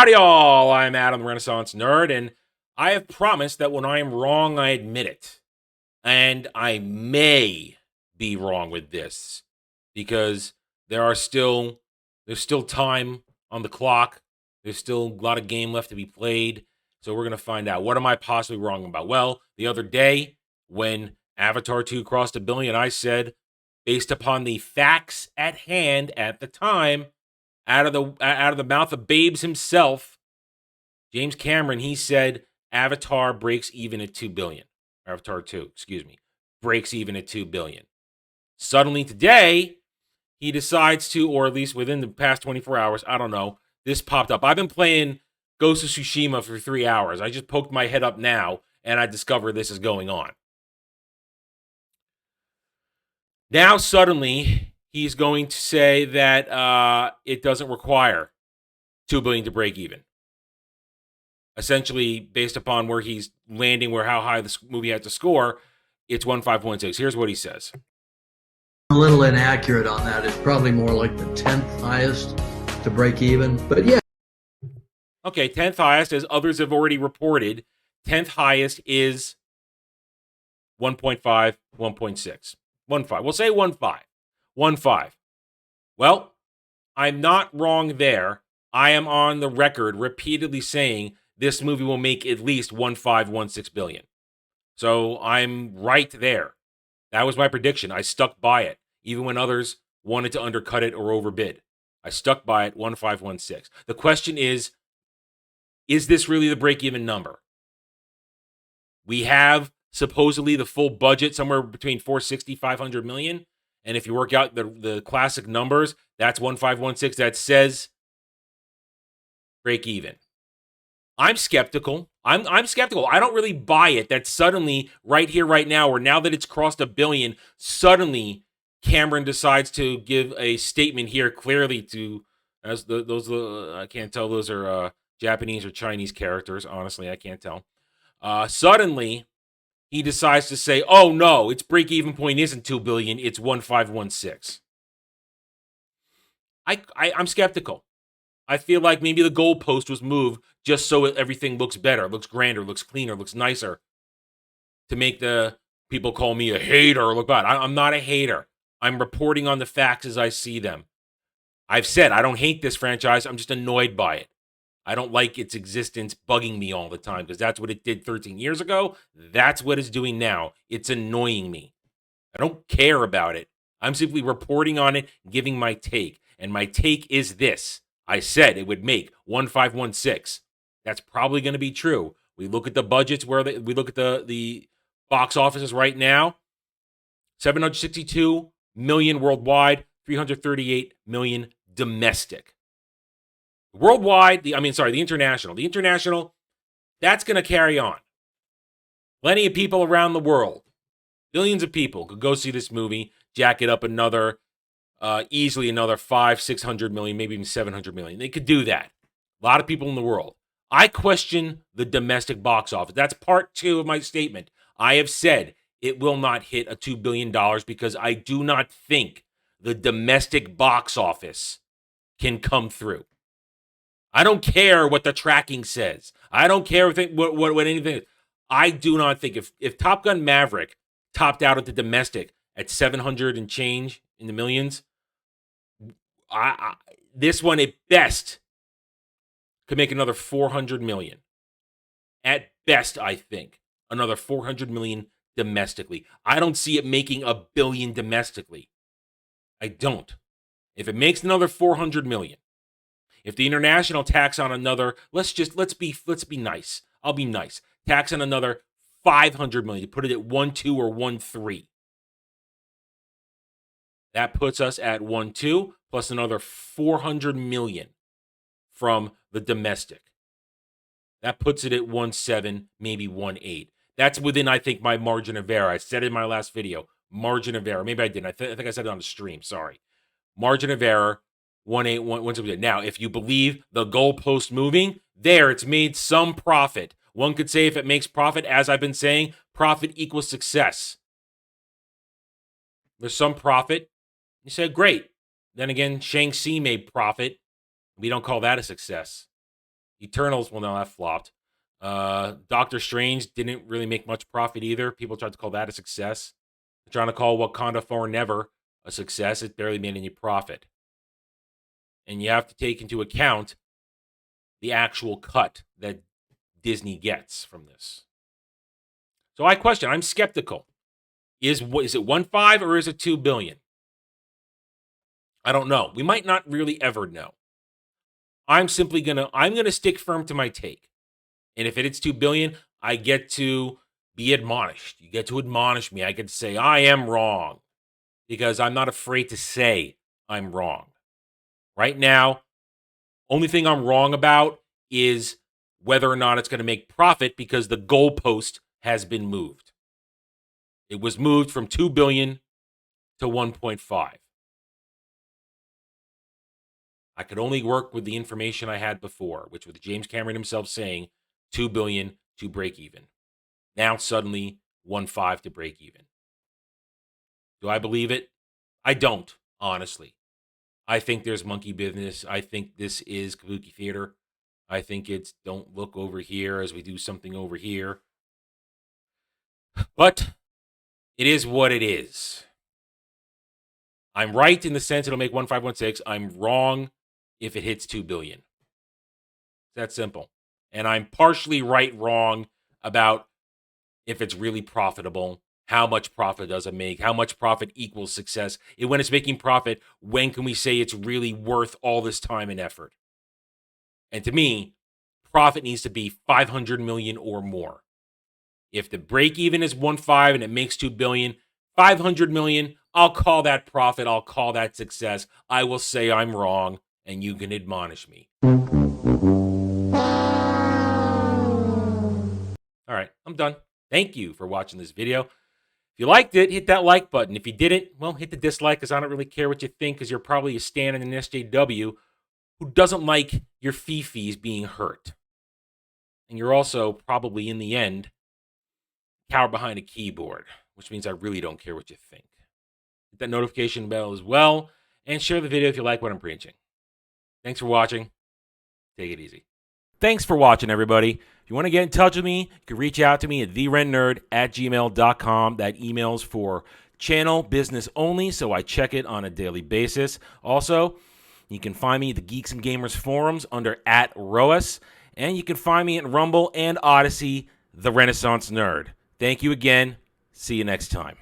Howdy, all. I'm Adam, the Renaissance Nerd, and I have promised that when I am wrong, I admit it. And I may be wrong with this because there's still time on the clock. There's still a lot of game left to be played. So we're gonna find out. What am I possibly wrong about? Well, the other day when Avatar 2 crossed a billion, I said, based upon the facts at hand at the time, out of the mouth of Babes himself, James Cameron, he said Avatar breaks even at 2 billion. Avatar 2, excuse me, breaks even at 2 billion. Suddenly today, he decides to, or at least within the past 24 hours, I don't know, this popped up. I've been playing Ghost of Tsushima for 3 hours. I just poked my head up now and I discover this is going on. Now suddenly he's going to say that it doesn't require 2 billion to break even. Essentially, based upon where he's landing, how high this movie had to score, it's 1516. Here's what he says. A little inaccurate on that. It's probably more like the 10th highest to break even. But yeah. Okay, 10th highest, as others have already reported. 10th highest is 1.5, 1.6. 1.5. We'll say 1.5. 1.5. Well, I'm not wrong there. I am on the record repeatedly saying this movie will make at least 1.516 billion. So I'm right there. That was my prediction. I stuck by it, even when others wanted to undercut it or overbid. I stuck by it, 1.516. The question is this really the break-even number? We have supposedly the full budget somewhere between 460, 500 million. And if you work out the classic numbers, that's 1.516. That says break even. I'm skeptical. I'm skeptical. I don't really buy it that suddenly, right here, right now, or now that it's crossed a billion, suddenly Cameron decides to give a statement here clearly to, as I can't tell, those are Japanese or Chinese characters. Honestly, I can't tell. Suddenly, he decides to say, oh no, its break-even point isn't 2 billion, it's 1.516. I'm skeptical. I feel like maybe the goalpost was moved just so everything looks better, looks grander, looks cleaner, looks nicer, to make the people call me a hater look bad. I'm not a hater. I'm reporting on the facts as I see them. I've said I don't hate this franchise. I'm just annoyed by it. I don't like its existence bugging me all the time because that's what it did 13 years ago. That's what it's doing now. It's annoying me. I don't care about it. I'm simply reporting on it, giving my take. And my take is this. I said it would make 1.516. That's probably going to be true. We look at the budgets we look at the box offices right now. 762 million worldwide, 338 million domestic. Worldwide, the international. The international, that's going to carry on. Plenty of people around the world, billions of people could go see this movie, jack it up easily another 500-600 million, maybe even 700 million. They could do that. A lot of people in the world. I question the domestic box office. That's part 2 of my statement. I have said it will not hit a $2 billion because I do not think the domestic box office can come through. I don't care what the tracking says. I don't care what anything. I do not think if Top Gun Maverick topped out at the domestic at 700 and change in the millions, this one at best could make another 400 million. At best, I think another 400 million domestically. I don't see it making a billion domestically. I don't. If it makes another 400 million, if the international tax on another, let's be nice. I'll be nice. Tax on another 500 million. Put it at 1.2 or 1.3. That puts us at 1.2 plus another 400 million from the domestic. That puts it at 1.7, maybe 1.8. That's within, I think, my margin of error. I said it in my last video, margin of error. Maybe I didn't. I think I said it on the stream. Sorry. Margin of error, 1.8, 1.7. Now, if you believe the goalpost moving, it's made some profit. One could say if it makes profit, as I've been saying, profit equals success. There's some profit. You said, great. Then again, Shang-Chi made profit. We don't call that a success. Eternals, well, no, that flopped. Doctor Strange didn't really make much profit either. People tried to call that a success. They're trying to call Wakanda Forever a success. It barely made any profit. And you have to take into account the actual cut that Disney gets from this. So I question, I'm skeptical. Is it 1.5 or is it 2 billion? I don't know. We might not really ever know. I'm gonna stick firm to my take. And if it's 2 billion, I get to be admonished. You get to admonish me. I get to say I am wrong because I'm not afraid to say I'm wrong. Right now, only thing I'm wrong about is whether or not it's going to make profit because the goalpost has been moved. It was moved from 2 billion to 1.5. I could only work with the information I had before, which was James Cameron himself saying 2 billion to break even. Now suddenly 1.5 to break even. Do I believe it? I don't, honestly. I think there's monkey business. I think this is kabuki theater. I think it's don't look over here as we do something over here. But it is what it is. I'm right in the sense it'll make 1.516. I'm wrong if it hits 2 billion. It's that simple. And I'm partially wrong about if it's really profitable. How much profit does it make? How much profit equals success? And when it's making profit, when can we say it's really worth all this time and effort? And to me, profit needs to be 500 million or more. If the break even is 1.5 and it makes 2 billion, 500 million, I'll call that profit. I'll call that success. I will say I'm wrong and you can admonish me. All right, I'm done. Thank you for watching this video. If you liked it, hit that like button. If you didn't, well, hit the dislike because I don't really care what you think because you're probably a stan in an SJW who doesn't like your fifis being hurt. And you're also probably, in the end, cower behind a keyboard, which means I really don't care what you think. Hit that notification bell as well, and share the video if you like what I'm preaching. Thanks for watching. Take it easy. Thanks for watching, everybody. If you want to get in touch with me, you can reach out to me at therennerd@gmail.com. That email's for channel business only, so I check it on a daily basis. Also, you can find me at the Geeks and Gamers forums under @ROAS, and you can find me at Rumble and Odyssey, The Renaissance Nerd. Thank you again. See you next time.